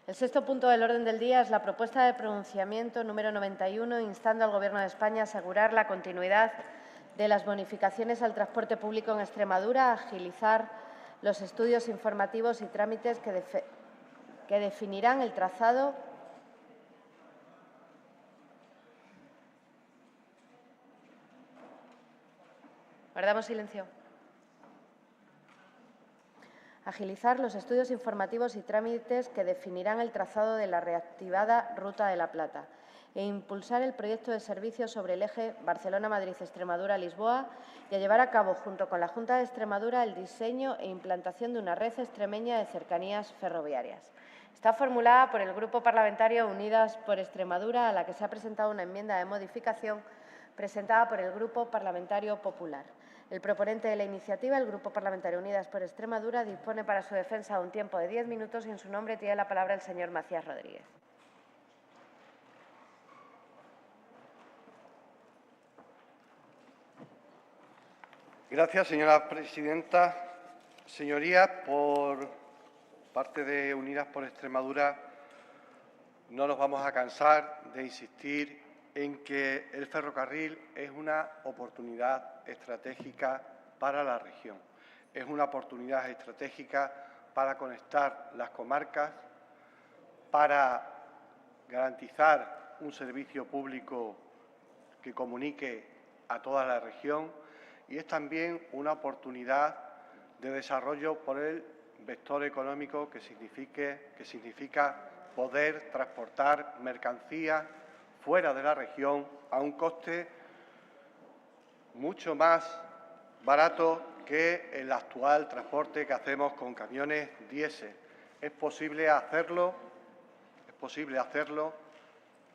El sexto punto del orden del día es la propuesta de pronunciamiento número 91, instando al Gobierno de España a asegurar la continuidad de las bonificaciones al transporte público en Extremadura, a agilizar los estudios informativos y trámites que definirán el trazado Guardamos silencio. Agilizar los estudios informativos y trámites que definirán el trazado de la reactivada Ruta de la Plata e impulsar el proyecto de servicio sobre el eje Barcelona-Madrid-Extremadura-Lisboa y a llevar a cabo, junto con la Junta de Extremadura, el diseño e implantación de una red extremeña de cercanías ferroviarias. Está formulada por el Grupo Parlamentario Unidas por Extremadura, a la que se ha presentado una enmienda de modificación presentada por el Grupo Parlamentario Popular. El proponente de la iniciativa, el Grupo Parlamentario Unidas por Extremadura, dispone para su defensa un tiempo de 10 minutos y en su nombre tiene la palabra el señor Macías Rodríguez. Gracias, señora presidenta. Señorías, por parte de Unidas por Extremadura, no nos vamos a cansar de insistir en que el ferrocarril es una oportunidad estratégica para la región. Es una oportunidad estratégica para conectar las comarcas, para garantizar un servicio público que comunique a toda la región y es también una oportunidad de desarrollo por el vector económico que significa poder transportar mercancías fuera de la región a un coste mucho más barato que el actual transporte que hacemos con camiones diésel. Es posible hacerlo,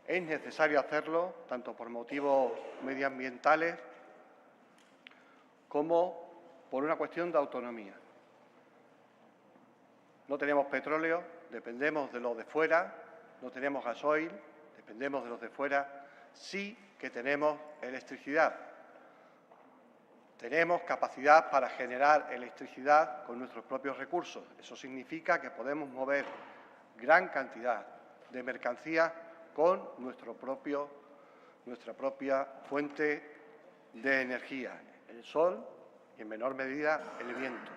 es necesario hacerlo, tanto por motivos medioambientales como por una cuestión de autonomía. No tenemos petróleo, dependemos de lo de fuera, no tenemos gasoil, dependemos de los de fuera, sí que tenemos electricidad. Tenemos capacidad para generar electricidad con nuestros propios recursos. Eso significa que podemos mover gran cantidad de mercancías con nuestra propia fuente de energía, el sol y, en menor medida, el viento.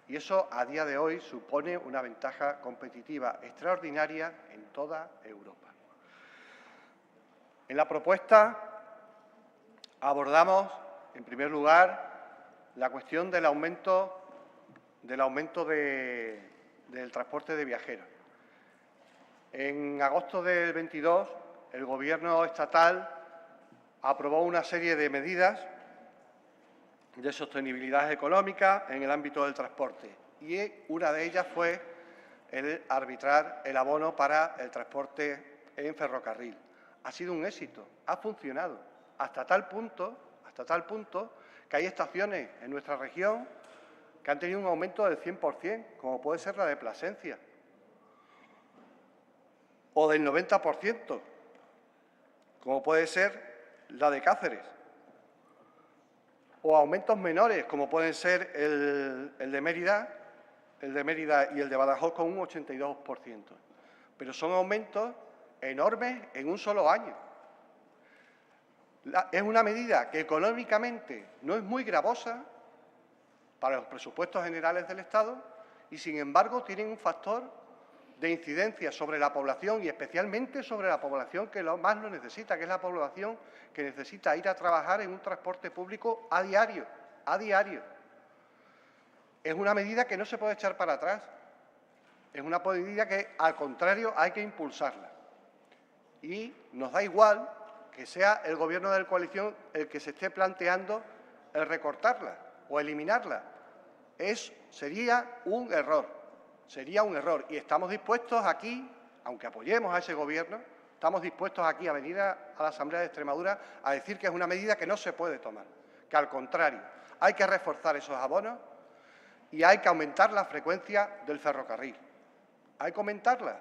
Y eso, a día de hoy, supone una ventaja competitiva extraordinaria en toda Europa. En la propuesta abordamos, en primer lugar, la cuestión del aumento del transporte de viajeros. En agosto del 22, el Gobierno estatal aprobó una serie de medidas de sostenibilidad económica en el ámbito del transporte y una de ellas fue el arbitrar el abono para el transporte en ferrocarril. Ha sido un éxito, ha funcionado, hasta tal punto que hay estaciones en nuestra región que han tenido un aumento del 100%, como puede ser la de Plasencia, o del 90%, como puede ser la de Cáceres, o aumentos menores, como pueden ser el de Mérida y el de Badajoz, con un 82%. Pero son aumentos enormes en un solo año. Es una medida que económicamente no es muy gravosa para los presupuestos generales del Estado y, sin embargo, tienen un factor de incidencia sobre la población y especialmente sobre la población que más lo necesita, que es la población que necesita ir a trabajar en un transporte público a diario. Es una medida que no se puede echar para atrás. Es una medida que, al contrario, hay que impulsarla. Y nos da igual que sea el Gobierno de la coalición el que se esté planteando el recortarla o eliminarla. Sería un error. Y estamos dispuestos aquí, aunque apoyemos a ese Gobierno, estamos dispuestos aquí a venir a la Asamblea de Extremadura a decir que es una medida que no se puede tomar, que al contrario, hay que reforzar esos abonos y hay que aumentar la frecuencia del ferrocarril. Hay que aumentarla,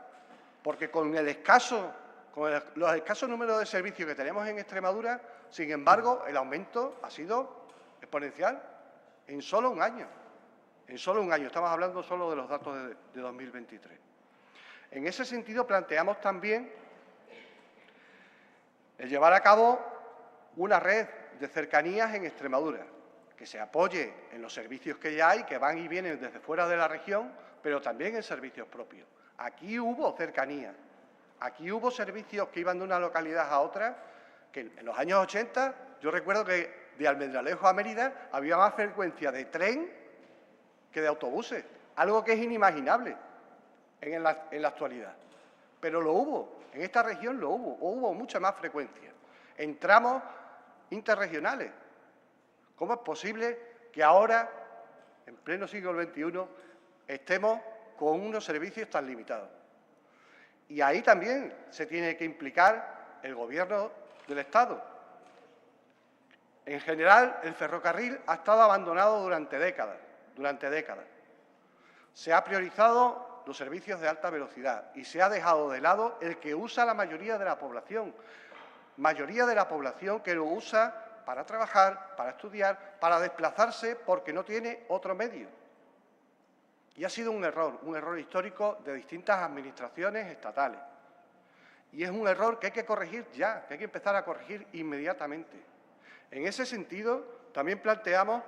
porque con los escasos números de servicios que tenemos en Extremadura, sin embargo, el aumento ha sido exponencial en solo un año. Estamos hablando solo de los datos de 2023. En ese sentido, planteamos también el llevar a cabo una red de cercanías en Extremadura, que se apoye en los servicios que ya hay, que van y vienen desde fuera de la región, pero también en servicios propios. Aquí hubo cercanía, aquí hubo servicios que iban de una localidad a otra, que en los años 80, yo recuerdo que de Almendralejo a Mérida había más frecuencia de tren que de autobuses, algo que es inimaginable en la actualidad. Pero lo hubo, en esta región lo hubo mucha más frecuencia. En tramos interregionales. ¿Cómo es posible que ahora, en pleno siglo XXI, estemos con unos servicios tan limitados? Y ahí también se tiene que implicar el Gobierno del Estado. En general, el ferrocarril ha estado abandonado durante décadas. Se ha priorizado los servicios de alta velocidad y se ha dejado de lado el que usa la mayoría de la población que lo usa para trabajar, para estudiar, para desplazarse porque no tiene otro medio. Y ha sido un error histórico de distintas administraciones estatales. Y es un error que hay que corregir ya, que hay que empezar a corregir inmediatamente. En ese sentido, también planteamos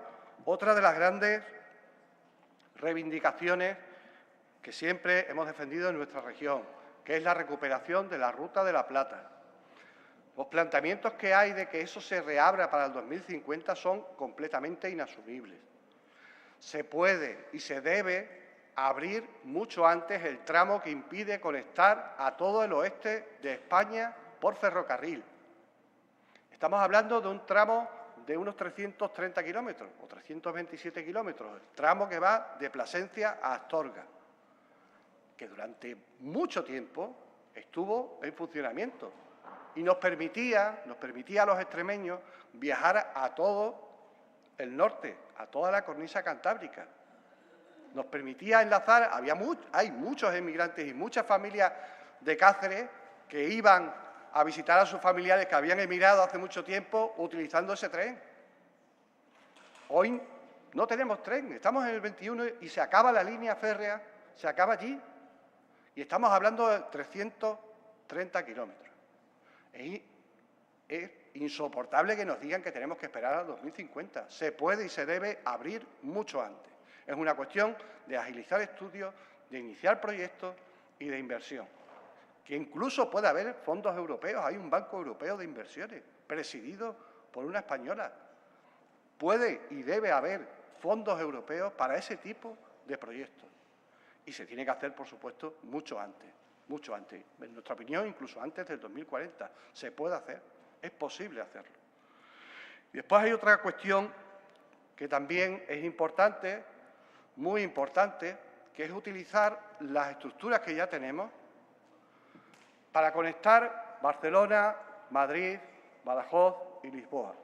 otra de las grandes reivindicaciones que siempre hemos defendido en nuestra región, que es la recuperación de la Ruta de la Plata. Los planteamientos que hay de que eso se reabra para el 2050 son completamente inasumibles. Se puede y se debe abrir mucho antes el tramo que impide conectar a todo el oeste de España por ferrocarril. Estamos hablando de un tramo de unos 330 kilómetros o 327 kilómetros, el tramo que va de Plasencia a Astorga, que durante mucho tiempo estuvo en funcionamiento y nos permitía a los extremeños viajar a todo el norte, a toda la cornisa cantábrica. Nos permitía enlazar, hay muchos emigrantes y muchas familias de Cáceres que iban a visitar a sus familiares que habían emigrado hace mucho tiempo utilizando ese tren. Hoy no tenemos tren, estamos en el 21 y se acaba la línea férrea, se acaba allí. Y estamos hablando de 330 kilómetros. Es insoportable que nos digan que tenemos que esperar al 2050. Se puede y se debe abrir mucho antes. Es una cuestión de agilizar estudios, de iniciar proyectos y de inversión. Que incluso puede haber fondos europeos. Hay un Banco Europeo de Inversiones, presidido por una española. Puede y debe haber fondos europeos para ese tipo de proyectos. Y se tiene que hacer, por supuesto, mucho antes. En nuestra opinión, incluso antes del 2040. Se puede hacer, es posible hacerlo. Y después hay otra cuestión que también es importante, muy importante, que es utilizar las estructuras que ya tenemos para conectar Barcelona, Madrid, Badajoz y Lisboa.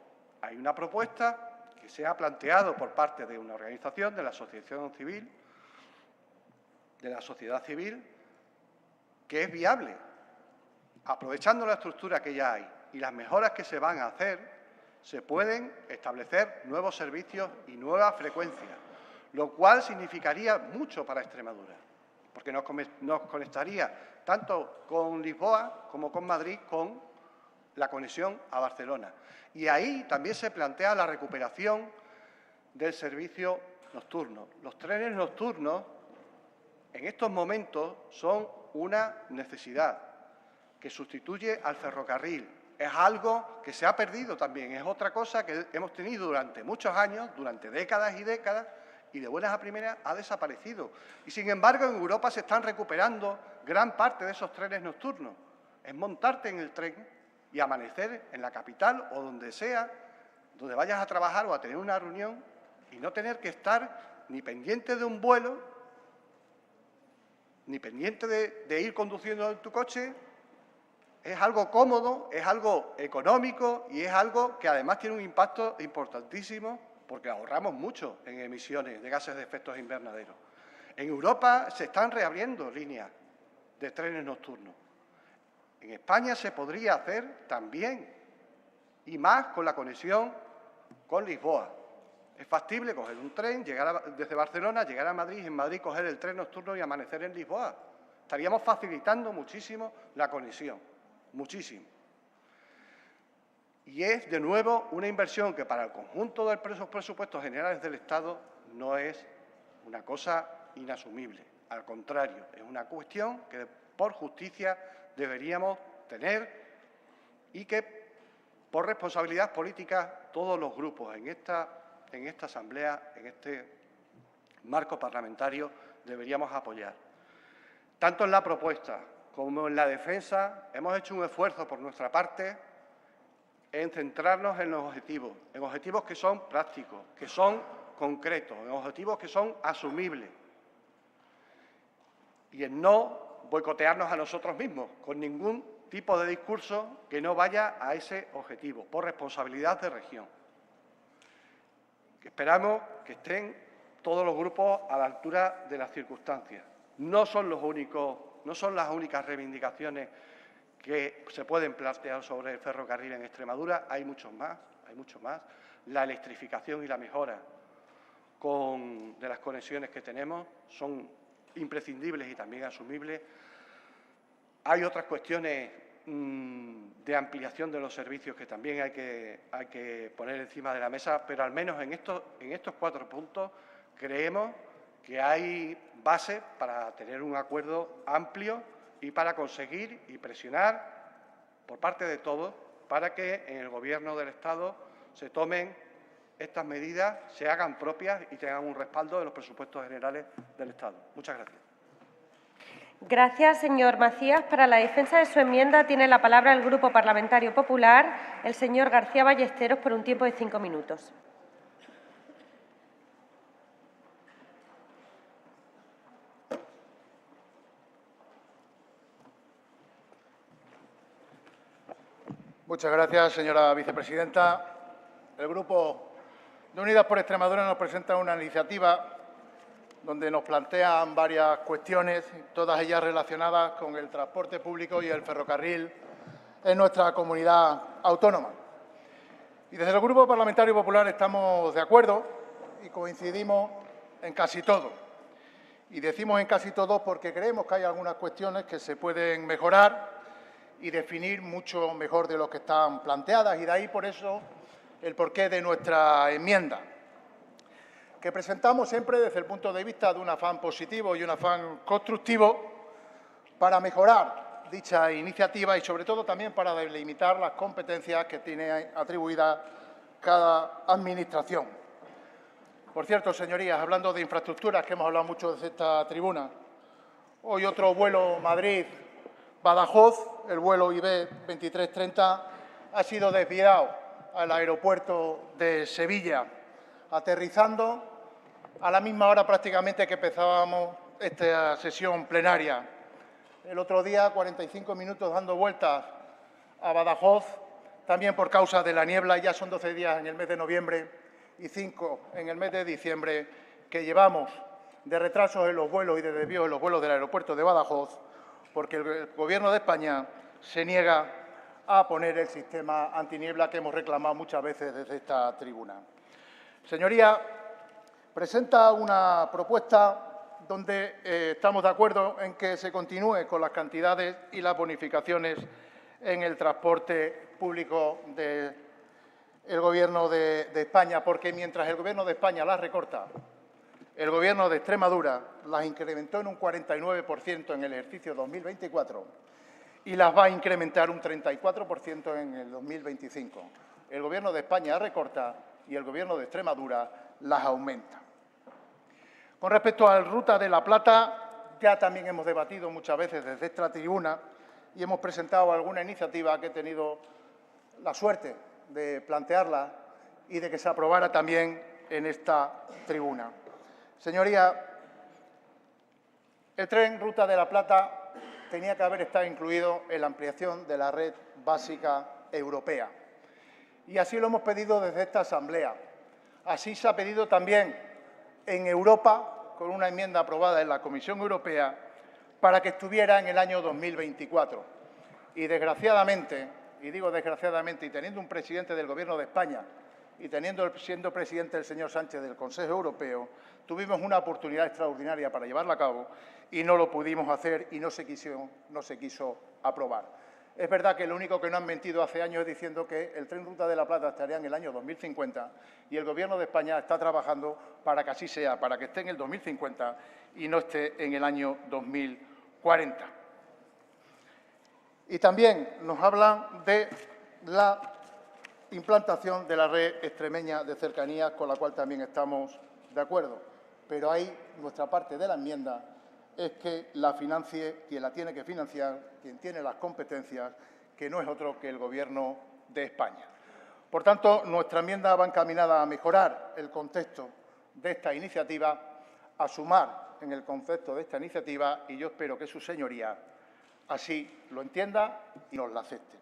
Hay una propuesta que se ha planteado por parte de una organización, de la asociación civil, de la sociedad civil, que es viable, aprovechando la estructura que ya hay y las mejoras que se van a hacer, se pueden establecer nuevos servicios y nuevas frecuencias, lo cual significaría mucho para Extremadura, porque nos conectaría tanto con Lisboa como con Madrid con la conexión a Barcelona. Y ahí también se plantea la recuperación del servicio nocturno. Los trenes nocturnos en estos momentos son una necesidad que sustituye al ferrocarril. Es algo que se ha perdido también, es otra cosa que hemos tenido durante muchos años, durante décadas y décadas, y de buenas a primeras ha desaparecido. Y sin embargo, en Europa se están recuperando gran parte de esos trenes nocturnos. Es montarte en el tren y amanecer en la capital o donde sea, donde vayas a trabajar o a tener una reunión, y no tener que estar ni pendiente de un vuelo, ni pendiente de ir conduciendo en tu coche. Es algo cómodo, es algo económico y es algo que además tiene un impacto importantísimo porque ahorramos mucho en emisiones de gases de efecto invernadero. En Europa se están reabriendo líneas de trenes nocturnos. En España se podría hacer también, y más con la conexión con Lisboa. Es factible coger un tren, desde Barcelona, llegar a Madrid y en Madrid coger el tren nocturno y amanecer en Lisboa. Estaríamos facilitando muchísimo la conexión, muchísimo. Y es, de nuevo, una inversión que para el conjunto de los presupuestos generales del Estado no es una cosa inasumible. Al contrario, es una cuestión que por justicia deberíamos tener y que por responsabilidad política todos los grupos en esta Asamblea, en este marco parlamentario, deberíamos apoyar. Tanto en la propuesta como en la defensa hemos hecho un esfuerzo por nuestra parte en centrarnos en los objetivos que son prácticos, que son concretos, en objetivos que son asumibles y en no boicotearnos a nosotros mismos con ningún tipo de discurso que no vaya a ese objetivo, por responsabilidad de región. Esperamos que estén todos los grupos a la altura de las circunstancias. No son las únicas reivindicaciones que se pueden plantear sobre el ferrocarril en Extremadura, hay mucho más. La electrificación y la mejora de las conexiones que tenemos son imprescindibles y también asumibles. Hay otras cuestiones de ampliación de los servicios que también hay que poner encima de la mesa, pero al menos en estos 4 puntos creemos que hay base para tener un acuerdo amplio y para conseguir y presionar por parte de todos para que en el Gobierno del Estado se tomen estas medidas, se hagan propias y tengan un respaldo de los presupuestos generales del Estado. Muchas gracias. Gracias, señor Macías. Para la defensa de su enmienda tiene la palabra el Grupo Parlamentario Popular, el señor García Ballesteros, por un tiempo de 5 minutos. Muchas gracias, señora vicepresidenta. El Grupo de Unidas por Extremadura nos presenta una iniciativa donde nos plantean varias cuestiones, todas ellas relacionadas con el transporte público y el ferrocarril en nuestra comunidad autónoma. Y desde el Grupo Parlamentario Popular estamos de acuerdo y coincidimos en casi todo. Y decimos en casi todo porque creemos que hay algunas cuestiones que se pueden mejorar y definir mucho mejor de lo que están planteadas, y de ahí por eso el porqué de nuestra enmienda, que presentamos siempre desde el punto de vista de un afán positivo y un afán constructivo para mejorar dicha iniciativa y, sobre todo, también para delimitar las competencias que tiene atribuidas cada administración. Por cierto, señorías, hablando de infraestructuras, que hemos hablado mucho desde esta tribuna, hoy otro vuelo Madrid-Badajoz, el vuelo IB 2330, ha sido desviado al aeropuerto de Sevilla, aterrizando a la misma hora prácticamente que empezábamos esta sesión plenaria. El otro día, 45 minutos dando vueltas a Badajoz, también por causa de la niebla. Ya son 12 días en el mes de noviembre y 5 en el mes de diciembre que llevamos de retrasos en los vuelos y de desvíos en los vuelos del aeropuerto de Badajoz, porque el Gobierno de España se niega a poner el sistema antiniebla que hemos reclamado muchas veces desde esta tribuna. Señoría, presenta una propuesta donde estamos de acuerdo en que se continúe con las cantidades y las bonificaciones en el transporte público del Gobierno de España, porque mientras el Gobierno de España las recorta, el Gobierno de Extremadura las incrementó en un 49% en el ejercicio 2024 y las va a incrementar un 34% en el 2025. El Gobierno de España recorta y el Gobierno de Extremadura las aumenta. Con respecto a la Ruta de la Plata, ya también hemos debatido muchas veces desde esta tribuna y hemos presentado alguna iniciativa que he tenido la suerte de plantearla y de que se aprobara también en esta tribuna. Señoría, el tren Ruta de la Plata tenía que haber estado incluido en la ampliación de la red básica europea. Y así lo hemos pedido desde esta Asamblea. Así se ha pedido también en Europa, con una enmienda aprobada en la Comisión Europea, para que estuviera en el año 2024. Y desgraciadamente, y digo desgraciadamente, y teniendo un presidente del Gobierno de España y siendo presidente el señor Sánchez del Consejo Europeo, tuvimos una oportunidad extraordinaria para llevarla a cabo y no lo pudimos hacer y no se quiso aprobar. Es verdad que lo único que no han mentido hace años es diciendo que el tren Ruta de la Plata estaría en el año 2050 y el Gobierno de España está trabajando para que así sea, para que esté en el 2050 y no esté en el año 2040. Y también nos hablan de la implantación de la red extremeña de cercanías, con la cual también estamos de acuerdo. Pero ahí nuestra parte de la enmienda es que la financie quien la tiene que financiar, quien tiene las competencias, que no es otro que el Gobierno de España. Por tanto, nuestra enmienda va encaminada a mejorar el contexto de esta iniciativa, a sumar en el concepto de esta iniciativa, y yo espero que su señoría así lo entienda y nos la acepte.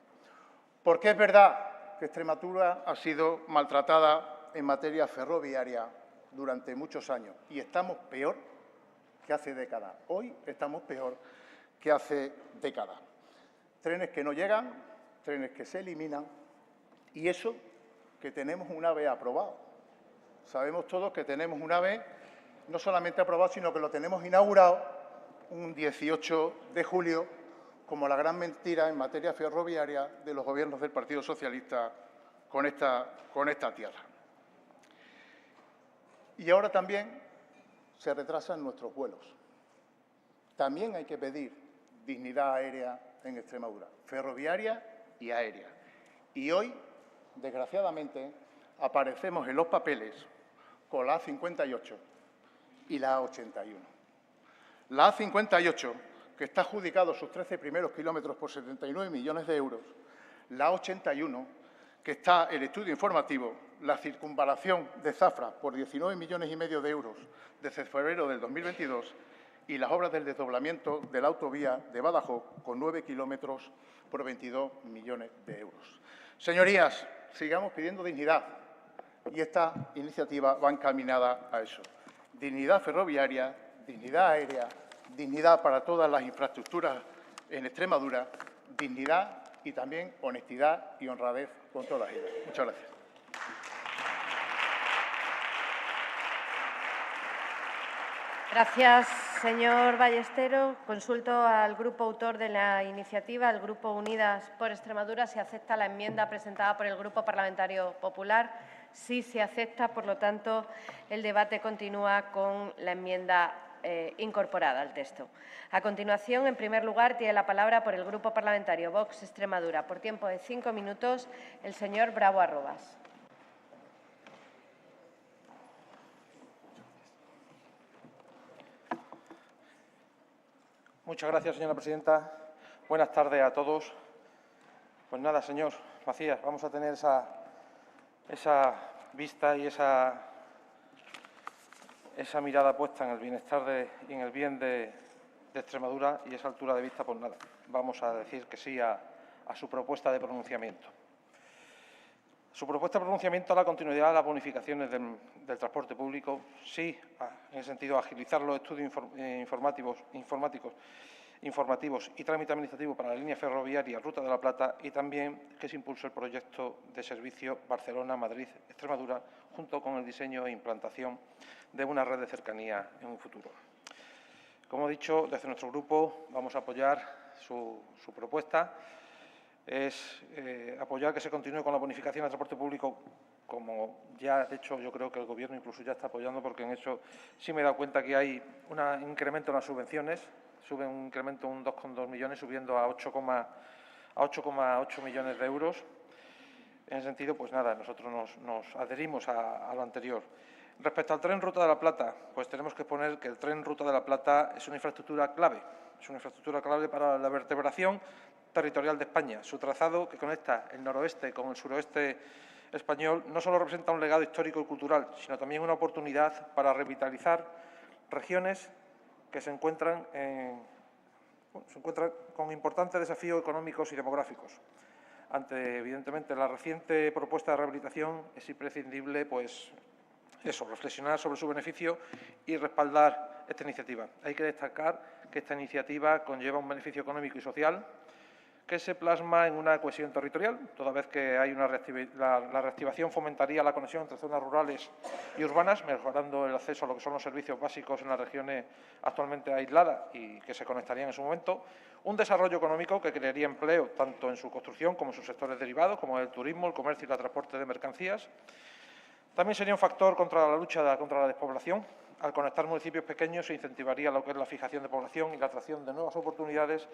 Porque es verdad que Extremadura ha sido maltratada en materia ferroviaria durante muchos años y estamos peor que hace décadas. Hoy estamos peor que hace décadas. Trenes que no llegan, trenes que se eliminan y eso que tenemos un AVE aprobado. Sabemos todos que tenemos un AVE no solamente aprobado, sino que lo tenemos inaugurado un 18 de julio como la gran mentira en materia ferroviaria de los gobiernos del Partido Socialista con esta tierra. Y ahora también se retrasan nuestros vuelos. También hay que pedir dignidad aérea en Extremadura, ferroviaria y aérea. Y hoy, desgraciadamente, aparecemos en los papeles con la A58 y la A81. La A58, que está adjudicado sus 13 primeros kilómetros por 79 millones de euros, la A81, que está el estudio informativo, la circunvalación de Zafra por 19 millones y medio de euros desde febrero del 2022 y las obras del desdoblamiento de la autovía de Badajoz con 9 kilómetros por 22 millones de euros. Señorías, sigamos pidiendo dignidad y esta iniciativa va encaminada a eso. Dignidad ferroviaria, dignidad aérea, dignidad para todas las infraestructuras en Extremadura, dignidad y también honestidad y honradez con todas ellas. Muchas gracias. Gracias, señor Ballesteros. Consulto al grupo autor de la iniciativa, el Grupo Unidas por Extremadura, si acepta la enmienda presentada por el Grupo Parlamentario Popular. Sí se acepta, por lo tanto, el debate continúa con la enmienda incorporada al texto. A continuación, en primer lugar, tiene la palabra por el Grupo Parlamentario Vox Extremadura, por tiempo de 5 minutos, el señor Bravo Arrobas. Muchas gracias, señora presidenta. Buenas tardes a todos. Pues nada, señor Macías, vamos a tener esa vista y esa mirada puesta en el bienestar y en el bien de Extremadura, y esa altura de vista, pues nada, vamos a decir que sí a su propuesta de pronunciamiento. Su propuesta de pronunciamiento a la continuidad de las bonificaciones del transporte público, sí, en el sentido de agilizar los estudios informativos y trámite administrativo para la línea ferroviaria Ruta de la Plata, y también que se impulse el proyecto de servicio Barcelona-Madrid-Extremadura, junto con el diseño e implantación de una red de cercanía en un futuro. Como he dicho, desde nuestro grupo vamos a apoyar su propuesta. Es apoyar que se continúe con la bonificación del transporte público, como ya, de hecho, yo creo que el Gobierno incluso ya está apoyando, porque en eso sí me he dado cuenta que hay un incremento en las subvenciones, sube un incremento de un 2,2 millones, subiendo a 8,8 millones de euros. En ese sentido, pues nada, nosotros nos adherimos a lo anterior. Respecto al tren Ruta de la Plata, pues tenemos que exponer que el tren Ruta de la Plata es una infraestructura clave. Es una infraestructura clave para la vertebración territorial de España. Su trazado, que conecta el noroeste con el suroeste español, no solo representa un legado histórico y cultural, sino también una oportunidad para revitalizar regiones que se encuentran con importantes desafíos económicos y demográficos. Ante, evidentemente, la reciente propuesta de rehabilitación, es imprescindible, pues, reflexionar sobre su beneficio y respaldar esta iniciativa. Hay que destacar que esta iniciativa conlleva un beneficio económico y social que se plasma en una cohesión territorial, toda vez que hay la reactivación fomentaría la conexión entre zonas rurales y urbanas, mejorando el acceso a lo que son los servicios básicos en las regiones actualmente aisladas y que se conectarían en su momento. Un desarrollo económico que crearía empleo tanto en su construcción como en sus sectores derivados, como el turismo, el comercio y el transporte de mercancías. También sería un factor contra la lucha contra la despoblación. Al conectar municipios pequeños se incentivaría lo que es la fijación de población y la atracción de nuevas oportunidades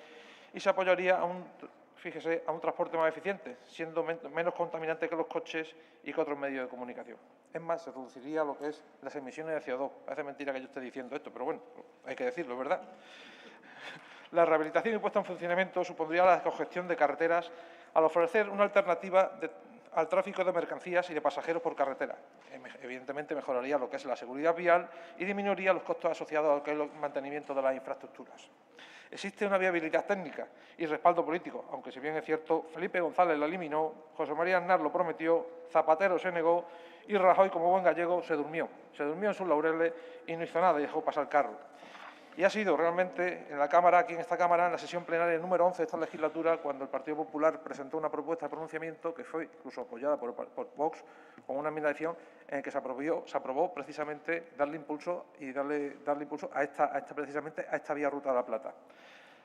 y se apoyaría a un transporte más eficiente, siendo menos contaminante que los coches y que otros medios de comunicación. Es más, se reduciría lo que es las emisiones de CO2. Parece mentira que yo esté diciendo esto, pero bueno, hay que decirlo, ¿verdad? La rehabilitación y puesta en funcionamiento supondría la descongestión de carreteras al ofrecer una alternativa al tráfico de mercancías y de pasajeros por carretera. Evidentemente mejoraría lo que es la seguridad vial y disminuiría los costos asociados al que es el mantenimiento de las infraestructuras. Existe una viabilidad técnica y respaldo político, aunque si bien es cierto, Felipe González la eliminó, José María Aznar lo prometió, Zapatero se negó y Rajoy, como buen gallego, se durmió en sus laureles y no hizo nada y dejó pasar el carro. Y ha sido realmente en la Cámara, aquí en esta Cámara, en la sesión plenaria número 11 de esta legislatura, cuando el Partido Popular presentó una propuesta de pronunciamiento que fue incluso apoyada por Vox con una enmendación en la que se aprobó precisamente darle impulso a esta vía Ruta de la Plata.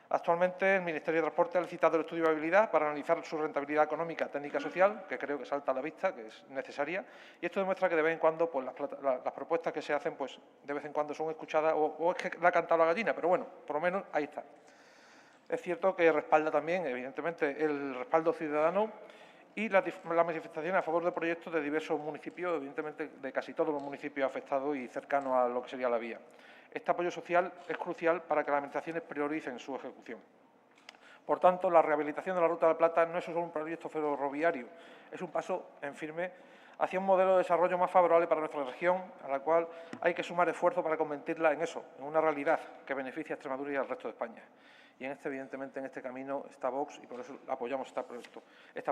Actualmente, el Ministerio de Transporte ha licitado el estudio de viabilidad para analizar su rentabilidad económica, técnica y social, que creo que salta a la vista, que es necesaria, y esto demuestra que de vez en cuando pues, las propuestas que se hacen pues, de vez en cuando son escuchadas o es que la ha cantado la gallina, pero bueno, por lo menos ahí está. Es cierto que respalda también, evidentemente, el respaldo ciudadano y las manifestaciones a favor de proyectos de diversos municipios, evidentemente de casi todos los municipios afectados y cercanos a lo que sería la vía. Este apoyo social es crucial para que las administraciones prioricen su ejecución. Por tanto, la rehabilitación de la Ruta de la Plata no es solo un proyecto ferroviario, es un paso en firme hacia un modelo de desarrollo más favorable para nuestra región, a la cual hay que sumar esfuerzos para convertirla en eso, en una realidad que beneficie a Extremadura y al resto de España. Y evidentemente, en este camino está Vox y por eso apoyamos esta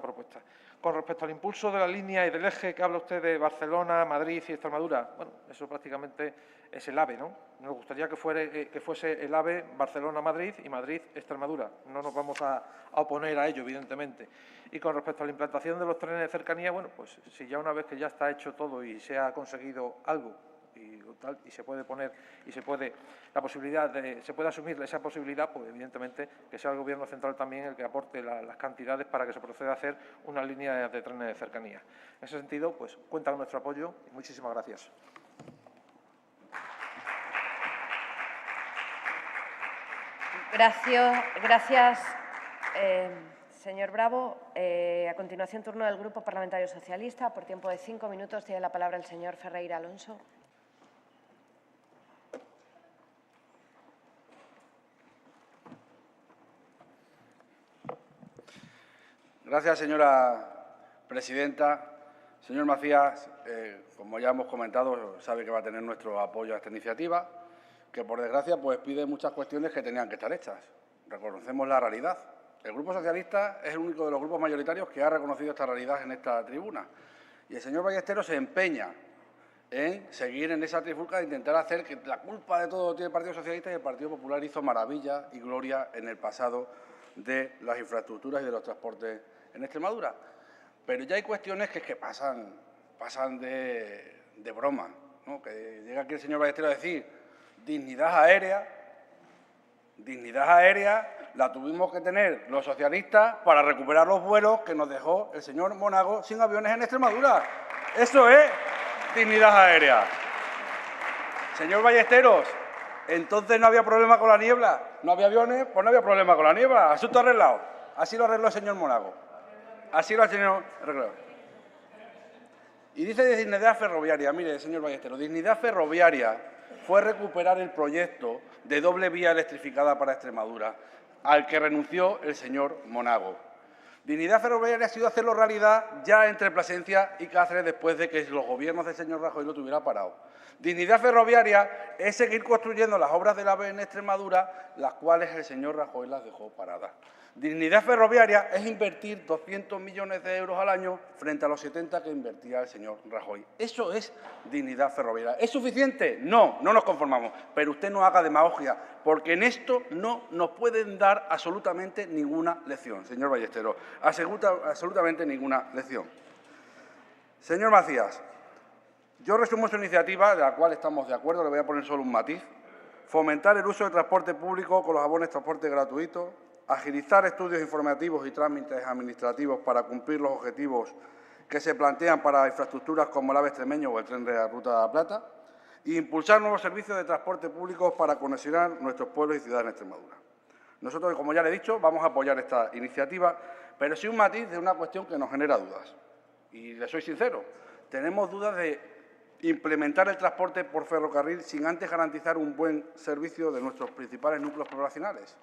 propuesta. Con respecto al impulso de la línea y del eje que habla usted de Barcelona, Madrid y Extremadura, bueno, eso prácticamente es el AVE, ¿no? Nos gustaría que fuese el AVE Barcelona-Madrid y Madrid-Extremadura. No nos vamos a oponer a ello, evidentemente. Y con respecto a la implantación de los trenes de cercanía, bueno, pues si ya una vez que ya está hecho todo y se ha conseguido algo, y se puede poner y se puede asumir esa posibilidad, pues evidentemente que sea el Gobierno central también el que aporte las cantidades para que se proceda a hacer una línea de trenes de cercanía. En ese sentido, pues cuenta con nuestro apoyo y muchísimas gracias. Gracias, señor Bravo. A continuación, turno del Grupo Parlamentario Socialista. Por tiempo de 5 minutos tiene la palabra el señor Ferreira Alonso. Gracias, señora presidenta. Señor Macías, como ya hemos comentado, sabe que va a tener nuestro apoyo a esta iniciativa, que por desgracia pues pide muchas cuestiones que tenían que estar hechas. Reconocemos la realidad. El Grupo Socialista es el único de los grupos mayoritarios que ha reconocido esta realidad en esta tribuna. Y el señor Ballesteros se empeña en seguir en esa trifulca de intentar hacer que la culpa de todo tiene el Partido Socialista y el Partido Popular hizo maravilla y gloria en el pasado de las infraestructuras y de los transportes en Extremadura. Pero ya hay cuestiones que pasan de broma, ¿no? Que llega aquí el señor Ballesteros a decir dignidad aérea la tuvimos que tener los socialistas para recuperar los vuelos que nos dejó el señor Monago sin aviones en Extremadura. Eso es dignidad aérea. Señor Ballesteros, entonces no había problema con la niebla, no había aviones, pues no había problema con la niebla. Asunto arreglado. Así lo arregló el señor Monago. Así lo ha arreglado. Y dice de dignidad ferroviaria. Mire, señor Ballesteros, dignidad ferroviaria fue recuperar el proyecto de doble vía electrificada para Extremadura, al que renunció el señor Monago. Dignidad ferroviaria ha sido hacerlo realidad ya entre Plasencia y Cáceres después de que los gobiernos del señor Rajoy lo tuviera parado. Dignidad ferroviaria es seguir construyendo las obras de la AVE en Extremadura, las cuales el señor Rajoy las dejó paradas. Dignidad ferroviaria es invertir 200 millones de euros al año frente a los 70 que invertía el señor Rajoy. Eso es dignidad ferroviaria. ¿Es suficiente? No, no nos conformamos. Pero usted no haga demagogia, porque en esto no nos pueden dar absolutamente ninguna lección, señor Ballesteros. Absolutamente ninguna lección. Señor Macías, yo resumo su iniciativa, de la cual estamos de acuerdo, le voy a poner solo un matiz. Fomentar el uso del transporte público con los abonos de transporte gratuito, agilizar estudios informativos y trámites administrativos para cumplir los objetivos que se plantean para infraestructuras como el AVE extremeño o el tren de la Ruta de la Plata, e impulsar nuevos servicios de transporte público para conexionar nuestros pueblos y ciudades en Extremadura. Nosotros, como ya le he dicho, vamos a apoyar esta iniciativa, pero sí un matiz de una cuestión que nos genera dudas. Y le soy sincero, tenemos dudas de implementar el transporte por ferrocarril sin antes garantizar un buen servicio de nuestros principales núcleos poblacionales.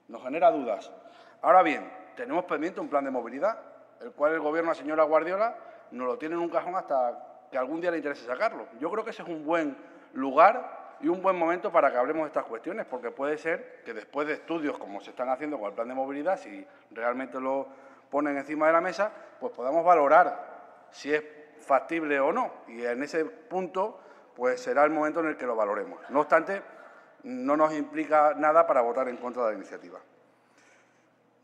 Nos genera dudas. Ahora bien, tenemos pendiente un plan de movilidad, el cual el Gobierno de la señora Guardiola nos lo tiene en un cajón hasta que algún día le interese sacarlo. Yo creo que ese es un buen lugar y un buen momento para que hablemos de estas cuestiones, porque puede ser que después de estudios como se están haciendo con el plan de movilidad, si realmente lo ponen encima de la mesa, pues podamos valorar si es factible o no. Y en ese punto, pues será el momento en el que lo valoremos. No obstante, no nos implica nada para votar en contra de la iniciativa.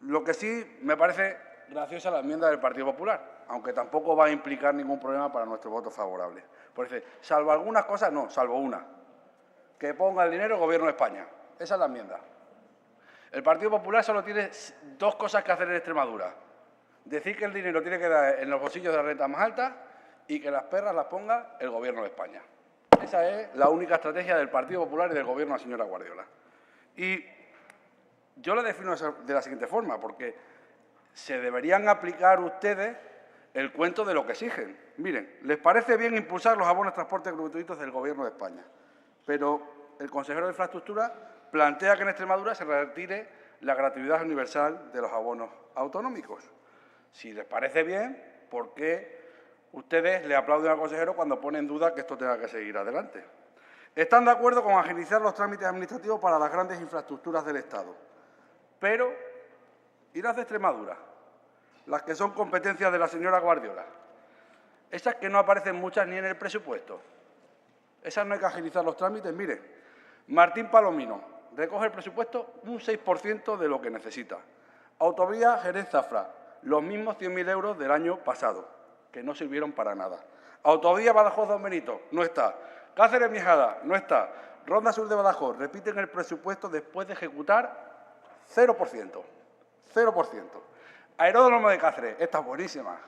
Lo que sí me parece graciosa la enmienda del Partido Popular, aunque tampoco va a implicar ningún problema para nuestro voto favorable. Porque, salvo algunas cosas, no, salvo una. Que ponga el dinero el Gobierno de España. Esa es la enmienda. El Partido Popular solo tiene dos cosas que hacer en Extremadura. Decir que el dinero tiene que dar en los bolsillos de las rentas más altas y que las perras las ponga el Gobierno de España. Esa es la única estrategia del Partido Popular y del Gobierno de la señora Guardiola. Y yo la defino de la siguiente forma, porque se deberían aplicar ustedes el cuento de lo que exigen. Miren, les parece bien impulsar los abonos de transporte gratuitos del Gobierno de España, pero el consejero de Infraestructura plantea que en Extremadura se retire la gratuidad universal de los abonos autonómicos. Si les parece bien, ¿por qué ustedes le aplauden al consejero cuando pone en duda que esto tenga que seguir adelante? Están de acuerdo con agilizar los trámites administrativos para las grandes infraestructuras del Estado, pero ¿y las de Extremadura? Las que son competencias de la señora Guardiola. Esas que no aparecen muchas ni en el presupuesto. Esas no hay que agilizar los trámites. Mire, Martín Palomino recoge el presupuesto un 6% de lo que necesita. Autovía Jerez-Zafra, los mismos 100.000 euros del año pasado, que no sirvieron para nada. Autovía Badajoz-Don Benito, no está. Cáceres-Mijada, no está. Ronda Sur de Badajoz, repiten el presupuesto después de ejecutar 0%. 0%. Aeródromo de Cáceres, esta es buenísima.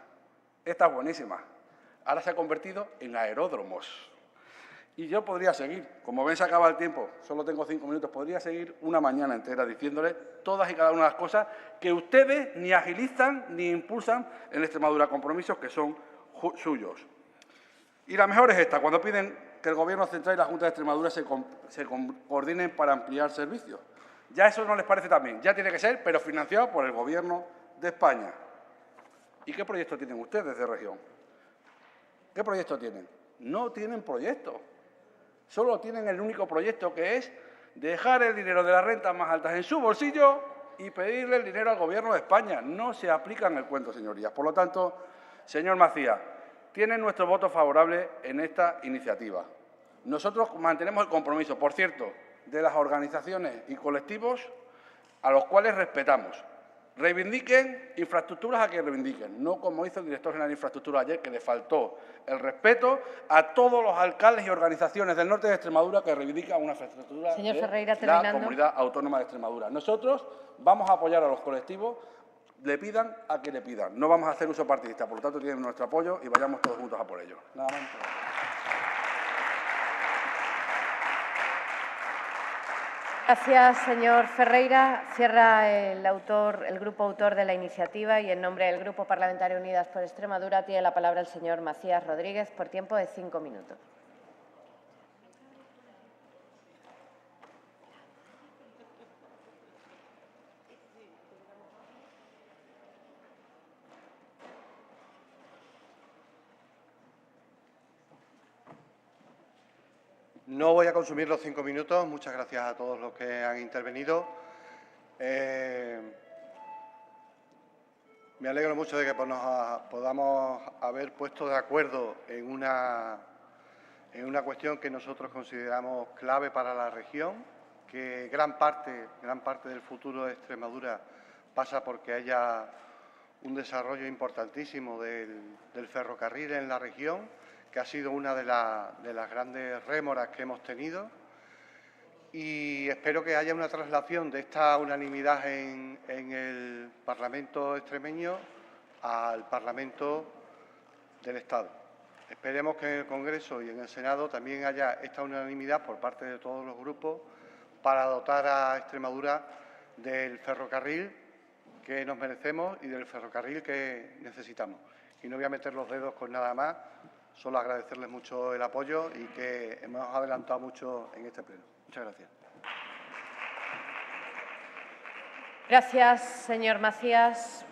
Esta es buenísima. Ahora se ha convertido en aeródromos. Y yo podría seguir. Como ven, se acaba el tiempo. Solo tengo 5 minutos. Podría seguir una mañana entera diciéndole todas y cada una de las cosas que ustedes ni agilizan ni impulsan en Extremadura, compromisos que son suyos. Y la mejor es esta, cuando piden que el Gobierno central y la Junta de Extremadura se coordinen para ampliar servicios. Ya eso no les parece tan bien. Ya tiene que ser, pero financiado por el Gobierno de España. ¿Y qué proyecto tienen ustedes de región? ¿Qué proyecto tienen? No tienen proyecto. Solo tienen el único proyecto, que es dejar el dinero de las rentas más altas en su bolsillo y pedirle el dinero al Gobierno de España. No se aplican el cuento, señorías. Por lo tanto, señor Macías, tienen nuestro voto favorable en esta iniciativa. Nosotros mantenemos el compromiso, por cierto, de las organizaciones y colectivos a los cuales respetamos. Reivindiquen infraestructuras a que reivindiquen, no como hizo el director general de Infraestructura ayer, que le faltó el respeto a todos los alcaldes y organizaciones del norte de Extremadura que reivindican una infraestructura Señor de Ferreira, la Comunidad Autónoma de Extremadura. Nosotros vamos a apoyar a los colectivos, le pidan a que le pidan. No vamos a hacer uso partidista, por lo tanto tienen nuestro apoyo y vayamos todos juntos a por ello. Nada más. Gracias, señor Ferreira. Cierra el grupo autor de la iniciativa y en nombre del Grupo Parlamentario Unidas por Extremadura tiene la palabra el señor Macías Rodríguez por tiempo de 5 minutos. No voy a consumir los 5 minutos. Muchas gracias a todos los que han intervenido. Me alegro mucho de que podamos haber puesto de acuerdo en una cuestión que nosotros consideramos clave para la región, que gran parte del futuro de Extremadura pasa porque haya un desarrollo importantísimo del ferrocarril en la región, que ha sido una de las grandes rémoras que hemos tenido. Y espero que haya una traslación de esta unanimidad en el Parlamento extremeño al Parlamento del Estado. Esperemos que en el Congreso y en el Senado también haya esta unanimidad por parte de todos los grupos para dotar a Extremadura del ferrocarril que nos merecemos y del ferrocarril que necesitamos. Y no voy a meter los dedos con nada más, solo agradecerles mucho el apoyo y que hemos adelantado mucho en este pleno. Muchas gracias. Gracias, señor Macías.